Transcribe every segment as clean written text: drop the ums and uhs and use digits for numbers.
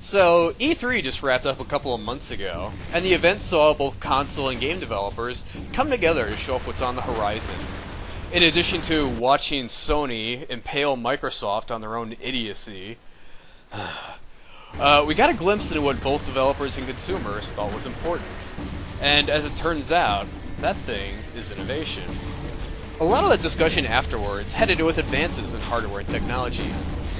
So, E3 just wrapped up a couple of months ago, and the event saw both console and game developers come together to show off what's on the horizon. In addition to watching Sony impale Microsoft on their own idiocy, we got a glimpse into what both developers and consumers thought was important. And as it turns out, that thing is innovation. A lot of that discussion afterwards had to do with advances in hardware and technology.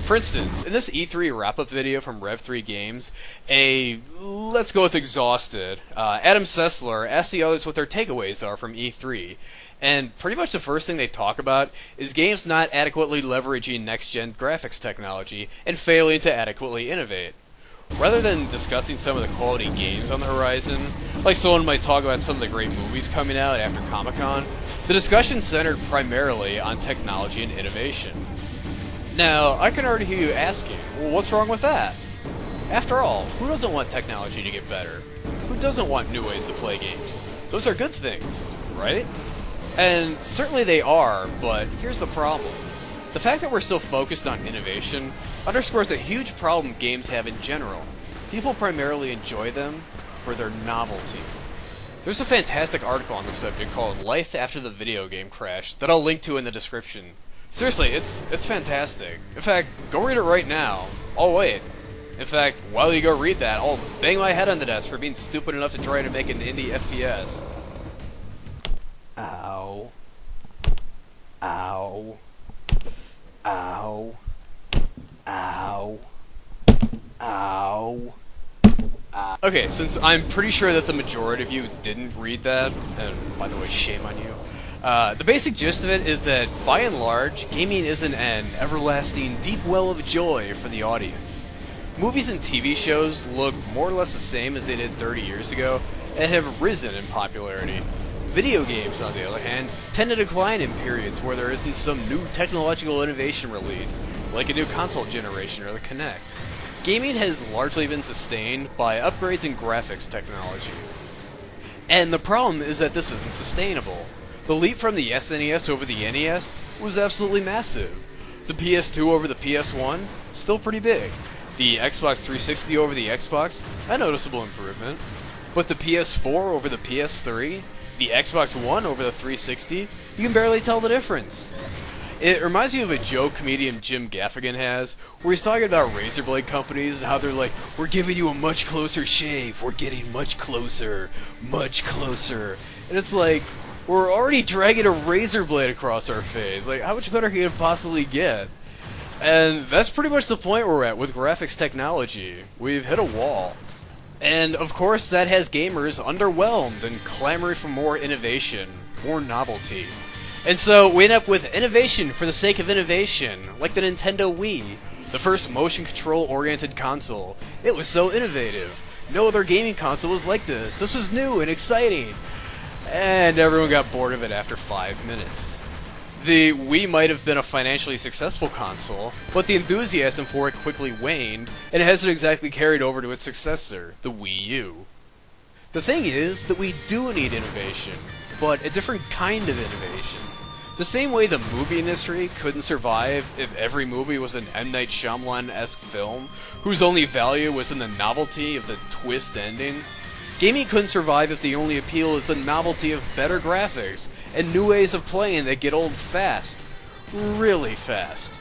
For instance, in this E3 wrap-up video from Rev3 Games, let's go with Exhausted, Adam Sessler asked the others what their takeaways are from E3. And pretty much the first thing they talk about is games not adequately leveraging next-gen graphics technology and failing to adequately innovate. Rather than discussing some of the quality games on the horizon, like someone might talk about some of the great movies coming out after Comic-Con, the discussion centered primarily on technology and innovation. Now, I can already hear you asking, well, what's wrong with that? After all, who doesn't want technology to get better? Who doesn't want new ways to play games? Those are good things, right? And certainly they are, but here's the problem. The fact that we're so focused on innovation underscores a huge problem games have in general. People primarily enjoy them for their novelty. There's a fantastic article on the subject called Life After the Video Game Crash that I'll link to in the description. Seriously, it's fantastic. In fact, go read it right now. I'll wait. In fact, while you go read that, I'll bang my head on the desk for being stupid enough to try to make an indie FPS. Ow. Ow. Ow. Ow. Ow. Okay, since I'm pretty sure that the majority of you didn't read that, and by the way, shame on you, the basic gist of it is that, by and large, gaming isn't an everlasting deep well of joy for the audience. Movies and TV shows look more or less the same as they did 30 years ago, and have risen in popularity. Video games, on the other hand, tend to decline in periods where there isn't some new technological innovation released, like a new console generation or the Kinect. Gaming has largely been sustained by upgrades in graphics technology. And the problem is that this isn't sustainable. The leap from the SNES over the NES was absolutely massive. The PS2 over the PS1, still pretty big. The Xbox 360 over the Xbox, a noticeable improvement. But the PS4 over the PS3, the Xbox One over the 360, you can barely tell the difference. It reminds me of a joke comedian Jim Gaffigan has, where he's talking about razor blade companies and how they're like, we're giving you a much closer shave, we're getting much closer. And it's like, we're already dragging a razor blade across our face. Like, how much better can it possibly get? And that's pretty much the point we're at with graphics technology. We've hit a wall. And, of course, that has gamers underwhelmed and clamoring for more innovation, more novelty. And so we end up with innovation for the sake of innovation, like the Nintendo Wii, the first motion control-oriented console. It was so innovative. No other gaming console was like this. This was new and exciting. And everyone got bored of it after 5 minutes. The Wii might have been a financially successful console, but the enthusiasm for it quickly waned, and it hasn't exactly carried over to its successor, the Wii U. The thing is that we do need innovation, but a different kind of innovation. The same way the movie industry couldn't survive if every movie was an M. Night Shyamalan-esque film, whose only value was in the novelty of the twist ending, gaming couldn't survive if the only appeal is the novelty of better graphics and new ways of playing that get old fast. Really fast.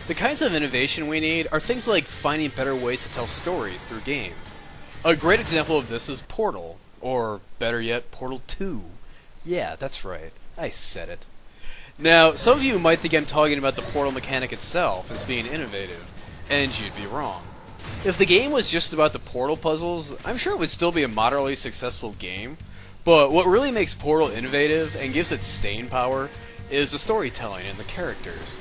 The kinds of innovation we need are things like finding better ways to tell stories through games. A great example of this is Portal, or better yet, Portal 2. Yeah, that's right. I said it. Now, some of you might think I'm talking about the Portal mechanic itself as being innovative, and you'd be wrong. If the game was just about the Portal puzzles, I'm sure it would still be a moderately successful game, but what really makes Portal innovative and gives it staying power is the storytelling and the characters.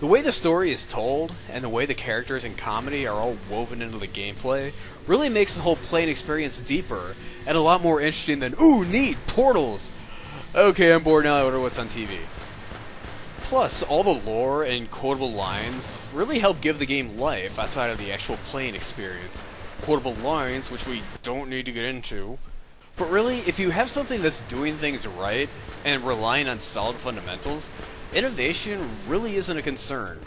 The way the story is told, and the way the characters and comedy are all woven into the gameplay, really makes the whole playing experience deeper, and a lot more interesting than, ooh, neat, portals! Okay, I'm bored now, I wonder what's on TV. Plus, all the lore and quotable lines really help give the game life outside of the actual playing experience. Quotable lines, which we don't need to get into. But really, if you have something that's doing things right, and relying on solid fundamentals, innovation really isn't a concern.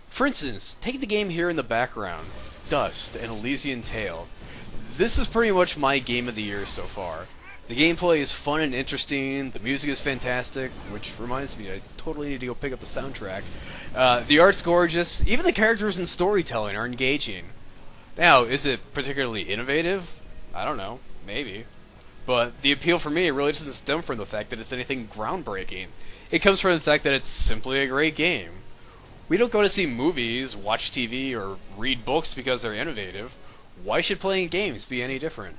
For instance, take the game here in the background. Dust, and Elysian Tale. This is pretty much my game of the year so far. The gameplay is fun and interesting, the music is fantastic, which reminds me, I totally need to go pick up the soundtrack. The art's gorgeous, even the characters and storytelling are engaging. Now, is it particularly innovative? I don't know, maybe. But the appeal for me really doesn't stem from the fact that it's anything groundbreaking. It comes from the fact that it's simply a great game. We don't go to see movies, watch TV, or read books because they're innovative. Why should playing games be any different?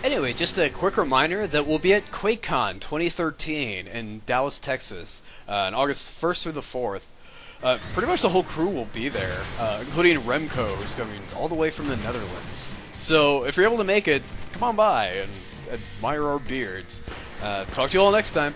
Anyway, just a quick reminder that we'll be at QuakeCon 2013 in Dallas, Texas, on August 1st through the 4th. Pretty much the whole crew will be there, including Remco, who's coming all the way from the Netherlands. So, if you're able to make it, come on by and admire our beards. Talk to you all next time.